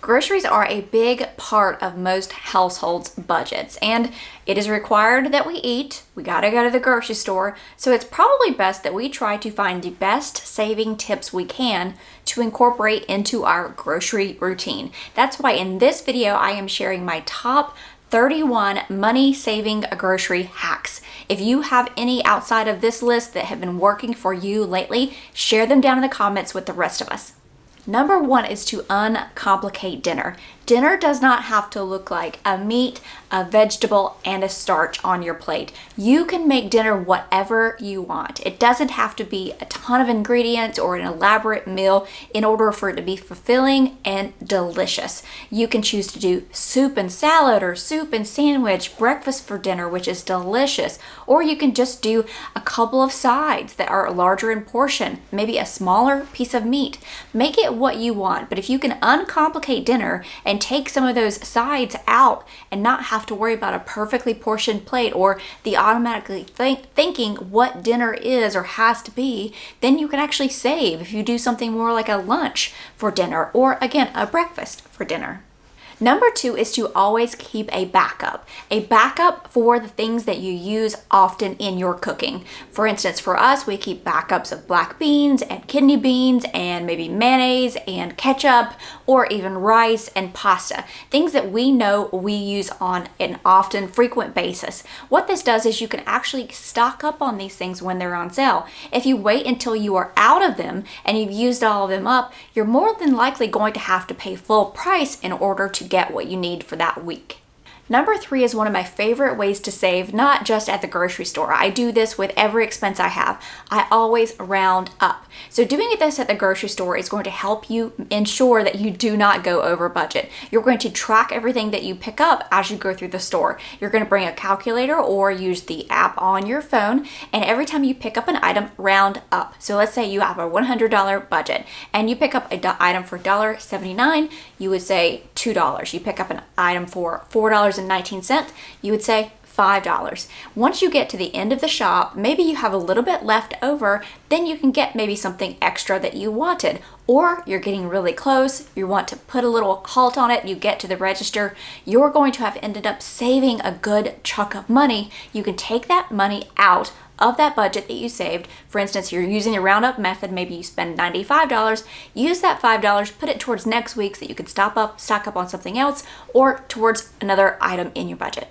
Groceries are a big part of most households' budgets, and it is required that we eat. We gotta go to the grocery store, so it's probably best that we try to find the best saving tips we can to incorporate into our grocery routine. That's why in this video, I am sharing my top 31 money-saving grocery hacks. If you have any outside of this list that have been working for you lately, share them down in the comments with the rest of us. Number 1 is to uncomplicate dinner. Dinner does not have to look like a meat, a vegetable, and a starch on your plate. You can make dinner whatever you want. It doesn't have to be a ton of ingredients or an elaborate meal in order for it to be fulfilling and delicious. You can choose to do soup and salad or soup and sandwich, breakfast for dinner, which is delicious. Or you can just do a couple of sides that are larger in portion, maybe a smaller piece of meat. Make it what you want, but if you can uncomplicate dinner and take some of those sides out and not have to worry about a perfectly portioned plate or the automatically thinking what dinner is or has to be, then you can actually save if you do something more like a lunch for dinner or, again, a breakfast for dinner. Number 2 is to always keep a backup for the things that you use often in your cooking. For instance, for us, we keep backups of black beans and kidney beans and maybe mayonnaise and ketchup or even rice and pasta, things that we know we use on an often frequent basis. What this does is you can actually stock up on these things when they're on sale. If you wait until you are out of them and you've used all of them up, you're more than likely going to have to pay full price in order to get what you need for that week. Number 3 is one of my favorite ways to save, not just at the grocery store. I do this with every expense I have. I always round up. So doing this at the grocery store is going to help you ensure that you do not go over budget. You're going to track everything that you pick up as you go through the store. You're going to bring a calculator or use the app on your phone, and every time you pick up an item, round up. So let's say you have a $100 budget and you pick up an item for $1.79, you would say $2. You pick up an item for $4.19, you would say $5. Once you get to the end of the shop, maybe you have a little bit left over, then you can get maybe something extra that you wanted. Or you're getting really close, you want to put a little halt on it, you get to the register, you're going to have ended up saving a good chunk of money. You can take that money out of that budget that you saved. For instance, you're using the roundup method, maybe you spend $95, use that $5, put it towards next week so that you can stock up on something else or towards another item in your budget.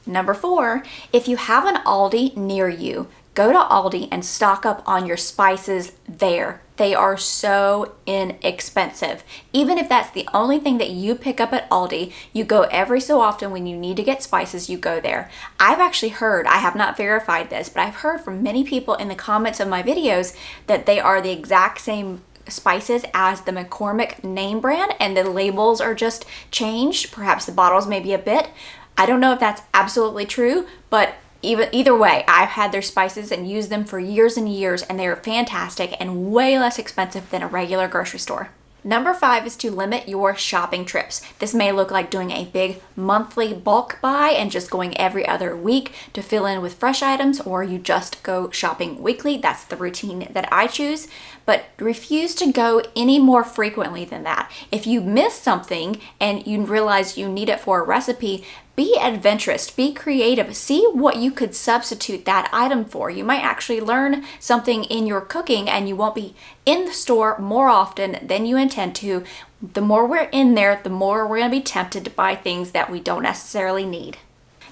Number 4, if you have an Aldi near you, go to Aldi and stock up on your spices there. They are so inexpensive. Even if that's the only thing that you pick up at Aldi, you go every so often when you need to get spices, you go there. I've actually heard, I have not verified this, but I've heard from many people in the comments of my videos that they are the exact same spices as the McCormick name brand and the labels are just changed. Perhaps the bottles maybe a bit. I don't know if that's absolutely true, but either way, I've had their spices and used them for years and years, and they are fantastic and way less expensive than a regular grocery store. Number 5 is to limit your shopping trips. This may look like doing a big monthly bulk buy and just going every other week to fill in with fresh items, or you just go shopping weekly. That's the routine that I choose, but refuse to go any more frequently than that. If you miss something and you realize you need it for a recipe, be adventurous, be creative, see what you could substitute that item for. You might actually learn something in your cooking and you won't be in the store more often than you intend to. The more we're in there, the more we're going to be tempted to buy things that we don't necessarily need.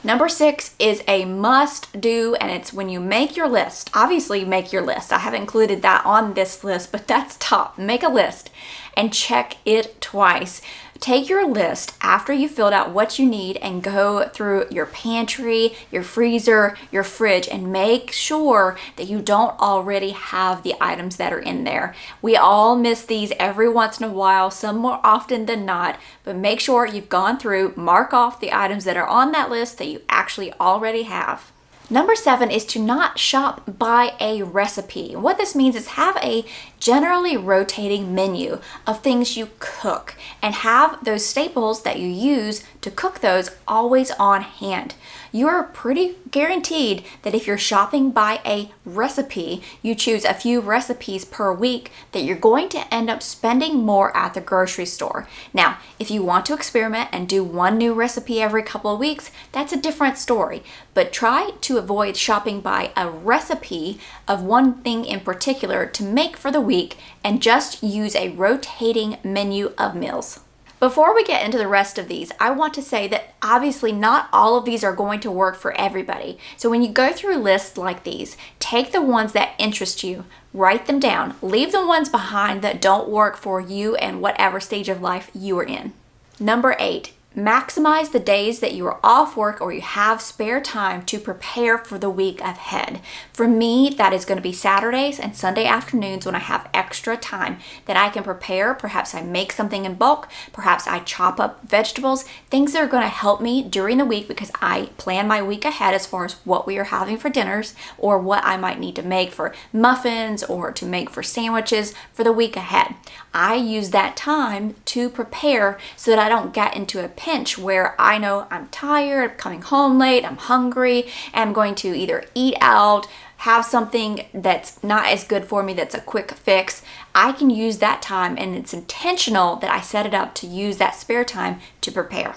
Number 6 is a must do, and it's when you make your list. Obviously, make your list. I haven't included that on this list, but that's top. Make a list and check it twice. Take your list after you filled out what you need and go through your pantry, your freezer, your fridge, and make sure that you don't already have the items that are in there. We all miss these every once in a while, some more often than not, but make sure you've gone through, mark off the items that are on that list that you actually already have. Number 7 is to not shop by a recipe. What this means is have a generally rotating menu of things you cook, and have those staples that you use to cook those always on hand. You're pretty guaranteed that if you're shopping by a recipe, you choose a few recipes per week, that you're going to end up spending more at the grocery store. Now, if you want to experiment and do one new recipe every couple of weeks, that's a different story. But try to avoid shopping by a recipe of one thing in particular to make for the week, and just use a rotating menu of meals. Before we get into the rest of these, I want to say that obviously not all of these are going to work for everybody. So when you go through lists like these, take the ones that interest you, write them down, leave the ones behind that don't work for you and whatever stage of life you are in. Number 8, maximize the days that you are off work or you have spare time to prepare for the week ahead. For me, that is going to be Saturdays and Sunday afternoons when I have extra time that I can prepare. Perhaps I make something in bulk, perhaps I chop up vegetables, things that are going to help me during the week because I plan my week ahead as far as what we are having for dinners or what I might need to make for muffins or to make for sandwiches for the week ahead. I use that time to prepare so that I don't get into a pinch where I know I'm tired, I'm coming home late, I'm hungry, and I'm going to either eat out, have something that's not as good for me that's a quick fix. I can use that time, and it's intentional that I set it up to use that spare time to prepare.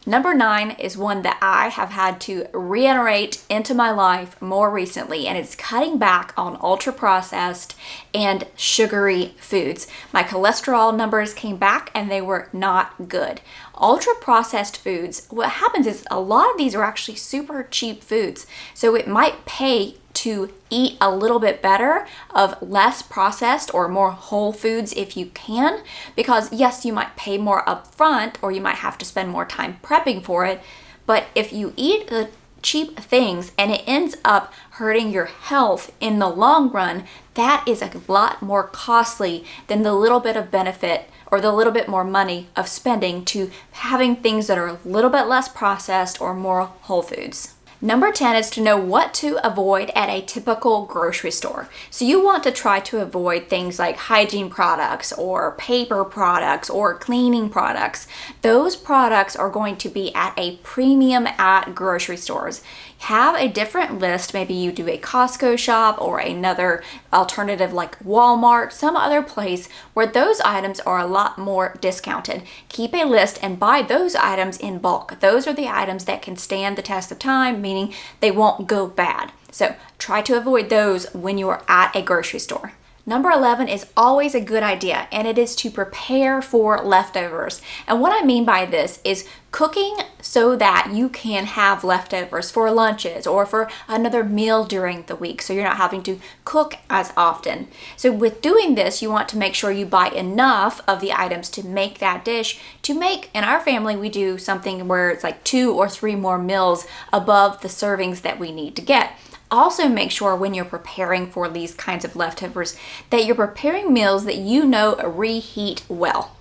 Number 9 is one that I have had to reiterate into my life more recently, and it's cutting back on ultra-processed and sugary foods. My cholesterol numbers came back and they were not good. Ultra-processed foods, what happens is a lot of these are actually super cheap foods, so it might pay to eat a little bit better of less processed or more whole foods if you can, because yes, you might pay more upfront or you might have to spend more time prepping for it, but if you eat the cheap things and it ends up hurting your health in the long run, that is a lot more costly than the little bit of benefit or the little bit more money of spending to having things that are a little bit less processed or more whole foods. Number 10 is to know what to avoid at a typical grocery store. So you want to try to avoid things like hygiene products or paper products or cleaning products. Those products are going to be at a premium at grocery stores. Have a different list. Maybe you do a Costco shop or another alternative like Walmart, some other place where those items are a lot more discounted. Keep a list and buy those items in bulk. Those are the items that can stand the test of time, meaning they won't go bad. So try to avoid those when you are at a grocery store. Number 11 is always a good idea, and it is to prepare for leftovers. And what I mean by this is cooking so that you can have leftovers for lunches or for another meal during the week, so you're not having to cook as often. So with doing this, you want to make sure you buy enough of the items to make that dish. To make, in our family, we do something where it's like 2 or 3 more meals above the servings that we need to get. Also make sure when you're preparing for these kinds of leftovers that you're preparing meals that you know reheat well.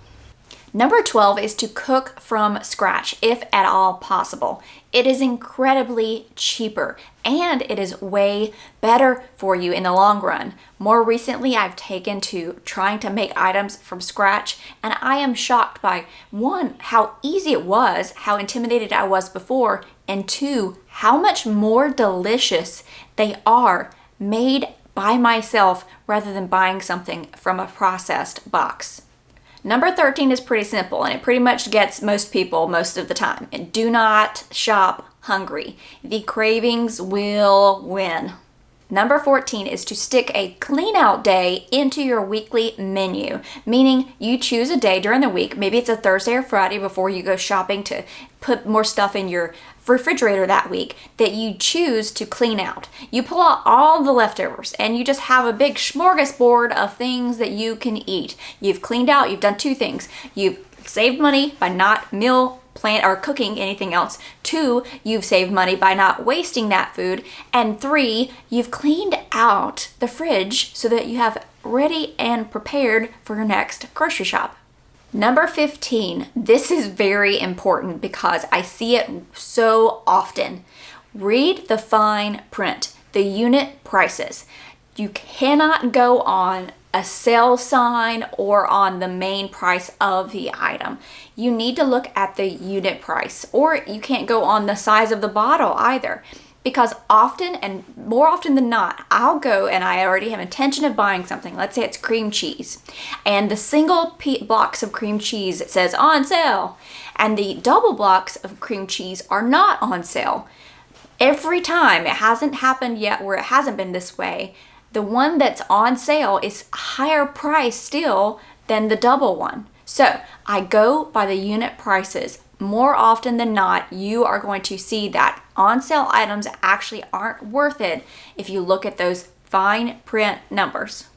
Number 12 is to cook from scratch, if at all possible. It is incredibly cheaper and it is way better for you in the long run. More recently, I've taken to trying to make items from scratch, and I am shocked by, 1, how easy it was, how intimidated I was before, and 2, how much more delicious they are made by myself rather than buying something from a processed box. Number 13 is pretty simple, and it pretty much gets most people most of the time. And do not shop hungry. The cravings will win. Number 14 is to stick a clean out day into your weekly menu, meaning you choose a day during the week, maybe it's a Thursday or Friday before you go shopping to put more stuff in your refrigerator that week, that you choose to clean out. You pull out all the leftovers and you just have a big smorgasbord of things that you can eat. You've cleaned out, you've done 2 things. You've saved money by not meal plan or cooking anything else. 2, you've saved money by not wasting that food. And 3, you've cleaned out the fridge so that you have ready and prepared for your next grocery shop. Number 15, this is very important because I see it so often. Read the fine print, the unit prices. You cannot go on a sale sign or on the main price of the item. You need to look at the unit price, or you can't go on the size of the bottle either. Because often, and more often than not, I'll go and I already have intention of buying something. Let's say it's cream cheese. And the single blocks of cream cheese, it says on sale. And the double blocks of cream cheese are not on sale. Every time, it hasn't happened yet where it hasn't been this way, the one that's on sale is higher price still than the double one. So I go by the unit prices. More often than not, you are going to see that on sale items actually aren't worth it if you look at those fine print numbers.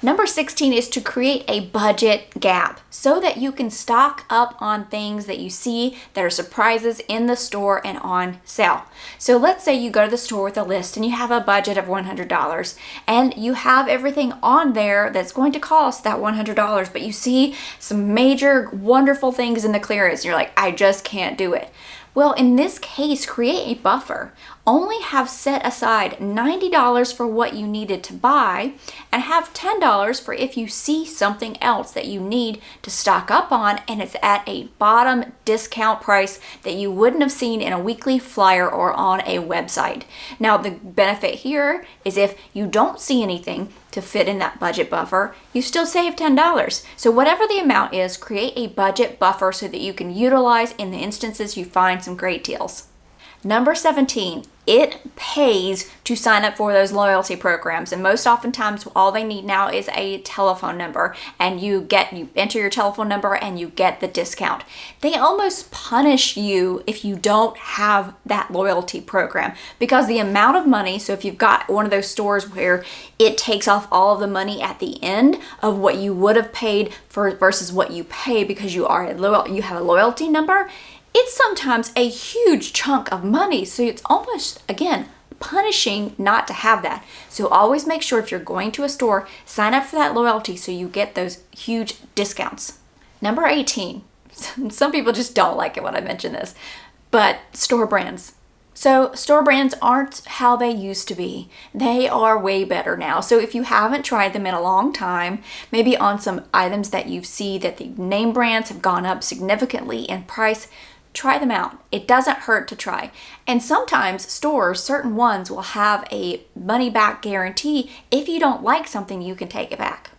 Number 16 is to create a budget gap so that you can stock up on things that you see that are surprises in the store and on sale. So let's say you go to the store with a list and you have a budget of $100 and you have everything on there that's going to cost that $100, but you see some major wonderful things in the clearance and you're like, I just can't do it. Well, in this case, create a buffer. Only have set aside $90 for what you needed to buy and have $10 for if you see something else that you need to stock up on and it's at a bottom discount price that you wouldn't have seen in a weekly flyer or on a website. Now, the benefit here is if you don't see anything to fit in that budget buffer, you still save $10. So whatever the amount is, create a budget buffer so that you can utilize in the instances you find some great deals. Number 17, it pays to sign up for those loyalty programs. And most oftentimes all they need now is a telephone number and you enter your telephone number and you get the discount. They almost punish you if you don't have that loyalty program because the amount of money, so if you've got one of those stores where it takes off all of the money at the end of what you would have paid for versus what you pay because you have a loyalty number, it's sometimes a huge chunk of money. So it's almost, again, punishing not to have that. So always make sure if you're going to a store, sign up for that loyalty so you get those huge discounts. Number 18, some people just don't like it when I mention this, but store brands. So store brands aren't how they used to be. They are way better now. So if you haven't tried them in a long time, maybe on some items that you see that the name brands have gone up significantly in price, try them out. It doesn't hurt to try. And sometimes stores, certain ones, will have a money back guarantee. If you don't like something, you can take it back.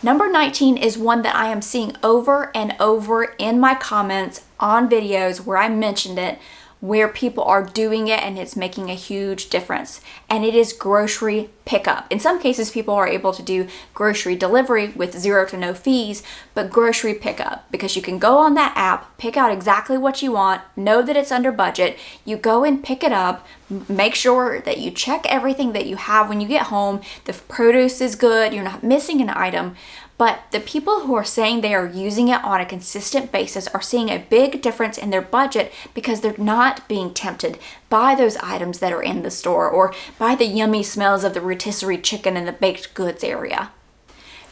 Number 19 is one that I am seeing over and over in my comments on videos where I mentioned it, where people are doing it and it's making a huge difference. And it is grocery pickup. In some cases, people are able to do grocery delivery with 0 to no fees, but grocery pickup, because you can go on that app, pick out exactly what you want, know that it's under budget, you go and pick it up, make sure that you check everything that you have when you get home, the produce is good, you're not missing an item. But the people who are saying they are using it on a consistent basis are seeing a big difference in their budget because they're not being tempted by those items that are in the store or by the yummy smells of the rotisserie chicken in the baked goods area.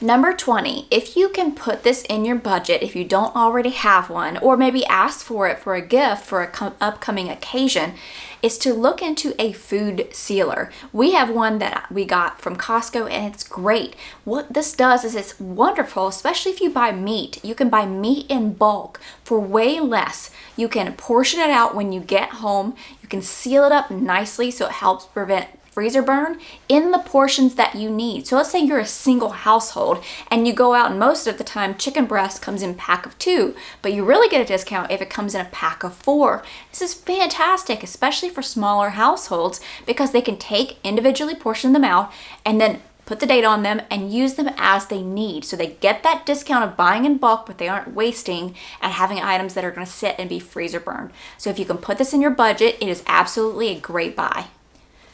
Number 20, if you can put this in your budget, if you don't already have one, or maybe ask for it for a gift for an upcoming occasion, is to look into a food sealer. We have one that we got from Costco and it's great. What this does is it's wonderful, especially if you buy meat. You can buy meat in bulk for way less. You can portion it out when you get home. You can seal it up nicely so it helps prevent freezer burn in the portions that you need. So let's say you're a single household and you go out, and most of the time chicken breast comes in a pack of 2, but you really get a discount if it comes in a pack of 4. This is fantastic, especially for smaller households, because they can take individually portion them out and then put the date on them and use them as they need. So they get that discount of buying in bulk, but they aren't wasting and having items that are going to sit and be freezer burned. So if you can put this in your budget, it is absolutely a great buy.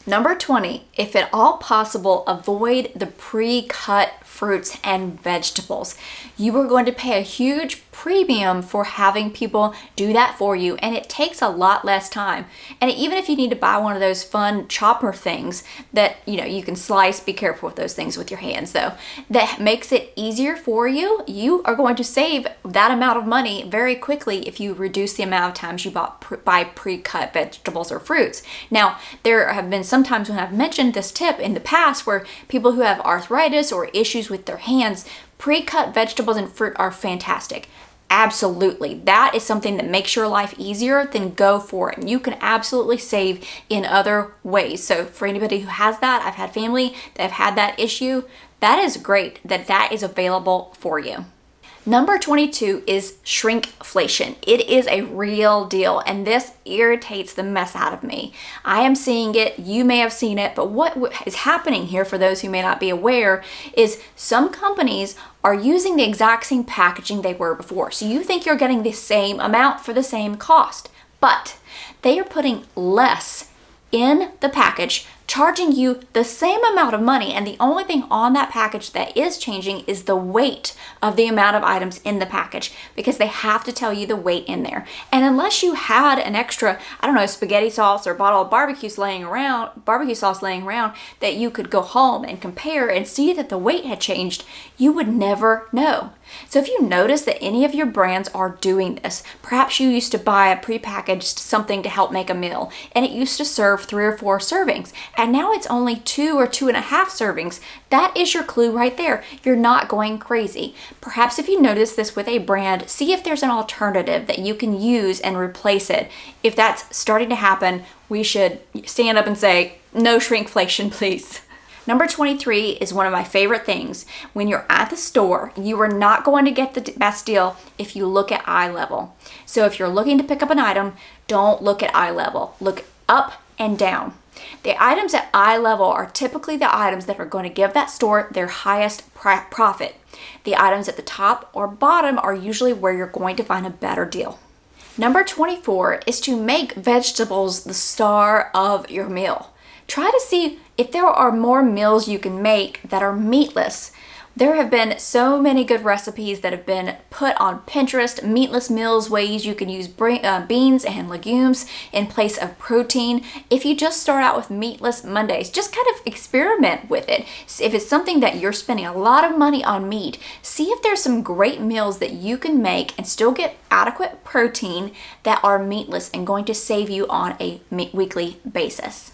Number 20, if at all possible, avoid the pre-cut fruits and vegetables. You are going to pay a huge premium for having people do that for you, and it takes a lot less time. And even if you need to buy one of those fun chopper things that you can slice, be careful with those things with your hands though, that makes it easier for you, you are going to save that amount of money very quickly if you reduce the amount of times you buy pre-cut vegetables or fruits. Now, there have been some times when I've mentioned this tip in the past where people who have arthritis or issues use with their hands, pre-cut vegetables and fruit are fantastic. Absolutely. That is something that makes your life easier, then go for it. And you can absolutely save in other ways. So for anybody who has that, I've had family that have had that issue. That is great that that is available for you. Number 22 is shrinkflation. It is a real deal, and this irritates the mess out of me. I am seeing it, you may have seen it, but what is happening here, for those who may not be aware, is some companies are using the exact same packaging they were before. So you think you're getting the same amount for the same cost, but they are putting less in the package, charging you the same amount of money, and the only thing on that package that is changing is the weight of the amount of items in the package, because they have to tell you the weight in there. And unless you had an extra, I don't know, spaghetti sauce or bottle of barbecue sauce laying around that you could go home and compare and see that the weight had changed, you would never know. So if you notice that any of your brands are doing this, perhaps you used to buy a prepackaged something to help make a meal, and it used to serve 3 or 4 servings, and now it's only 2 or 2.5 servings. That is your clue right there. You're not going crazy. Perhaps if you notice this with a brand, see if there's an alternative that you can use and replace it. If that's starting to happen, we should stand up and say, no shrinkflation, please. Number 23 is one of my favorite things. When you're at the store, you are not going to get the best deal if you look at eye level. So if you're looking to pick up an item, don't look at eye level. Look up and down. The items at eye level are typically the items that are going to give that store their highest profit. The items at the top or bottom are usually where you're going to find a better deal. Number 24 is to make vegetables the star of your meal. Try to see if there are more meals you can make that are meatless. There have been so many good recipes that have been put on Pinterest, meatless meals, ways you can use beans and legumes in place of protein. If you just start out with meatless Mondays, just kind of experiment with it. If it's something that you're spending a lot of money on meat, see if there's some great meals that you can make and still get adequate protein that are meatless and going to save you on a weekly basis.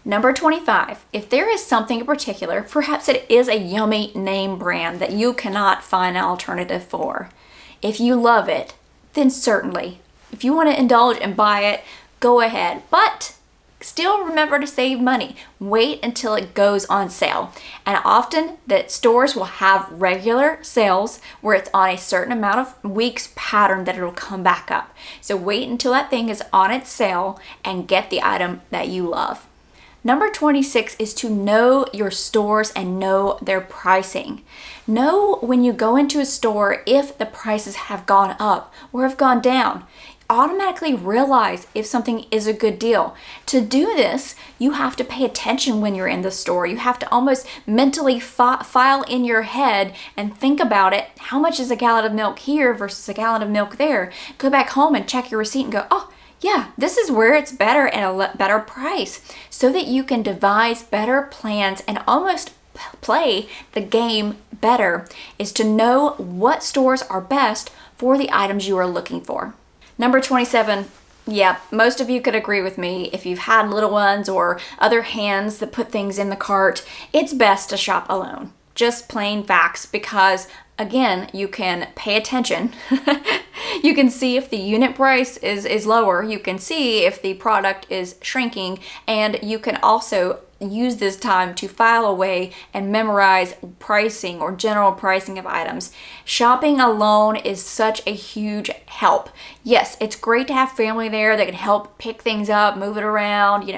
Number 25, if there is something in particular, perhaps it is a yummy name brand that you cannot find an alternative for. If you love it, then certainly, if you want to indulge and buy it, go ahead. But still remember to save money. Wait until it goes on sale. And often that stores will have regular sales where it's on a certain amount of weeks pattern that it'll come back up. So wait until that thing is on its sale and get the item that you love. Number 26 is to know your stores and know their pricing. Know when you go into a store if the prices have gone up or have gone down. Automatically realize if something is a good deal. To do this, you have to pay attention when you're in the store. You have to almost mentally file in your head and think about it. How much is a gallon of milk here versus a gallon of milk there? Go back home and check your receipt and go, oh, yeah, this is where it's better and a better price, so that you can devise better plans and almost play the game better, is to know what stores are best for the items you are looking for. Number 27, yeah, most of you could agree with me. If you've had little ones or other hands that put things in the cart, it's best to shop alone. Just plain facts, because again, you can pay attention. You can see if the unit price is lower. You can see if the product is shrinking, and you can also use this time to file away and memorize pricing or general pricing of items. Shopping alone is such a huge help. Yes, it's great to have family there that can help pick things up, move it around,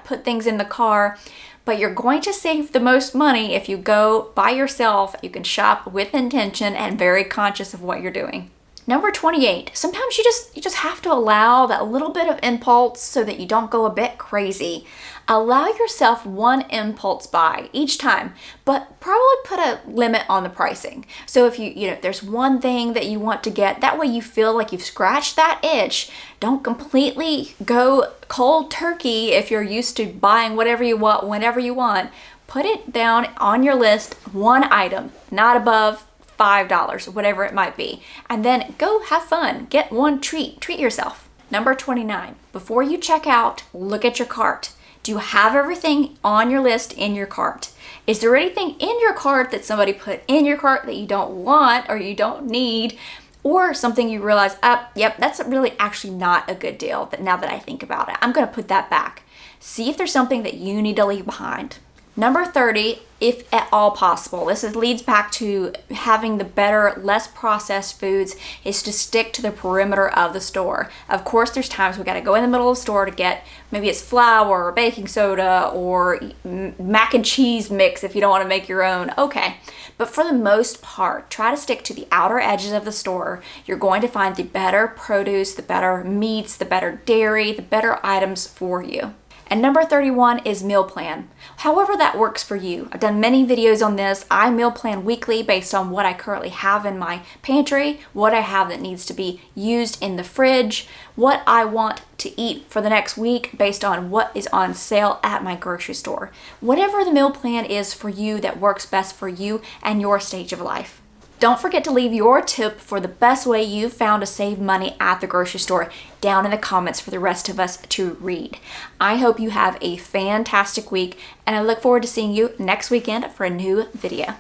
put things in the car. But you're going to save the most money if you go by yourself. You can shop with intention and very conscious of what you're doing. Number 28, sometimes you just have to allow that little bit of impulse so that you don't go a bit crazy. Allow yourself one impulse buy each time, but probably put a limit on the pricing. So if there's one thing that you want to get, that way you feel like you've scratched that itch. Don't completely go cold turkey if you're used to buying whatever you want, whenever you want. Put it down on your list, one item, not above $5, whatever it might be. And then go have fun. Get one treat. Treat yourself. Number 29, before you check out, look at your cart. Do you have everything on your list in your cart? Is there anything in your cart that somebody put in your cart that you don't want or you don't need? Or something you realize, yep, that's really actually not a good deal, that now that I think about it, I'm gonna put that back. See if there's something that you need to leave behind. Number 30, if at all possible, leads back to having the better, less processed foods, is to stick to the perimeter of the store. Of course, there's times we gotta go in the middle of the store to get, maybe it's flour or baking soda or mac and cheese mix if you don't wanna make your own, okay. But for the most part, try to stick to the outer edges of the store. You're going to find the better produce, the better meats, the better dairy, the better items for you. And number 31 is meal plan. However that works for you. I've done many videos on this. I meal plan weekly based on what I currently have in my pantry, what I have that needs to be used in the fridge, what I want to eat for the next week based on what is on sale at my grocery store. Whatever the meal plan is for you that works best for you and your stage of life. Don't forget to leave your tip for the best way you've found to save money at the grocery store down in the comments for the rest of us to read. I hope you have a fantastic week, and I look forward to seeing you next weekend for a new video.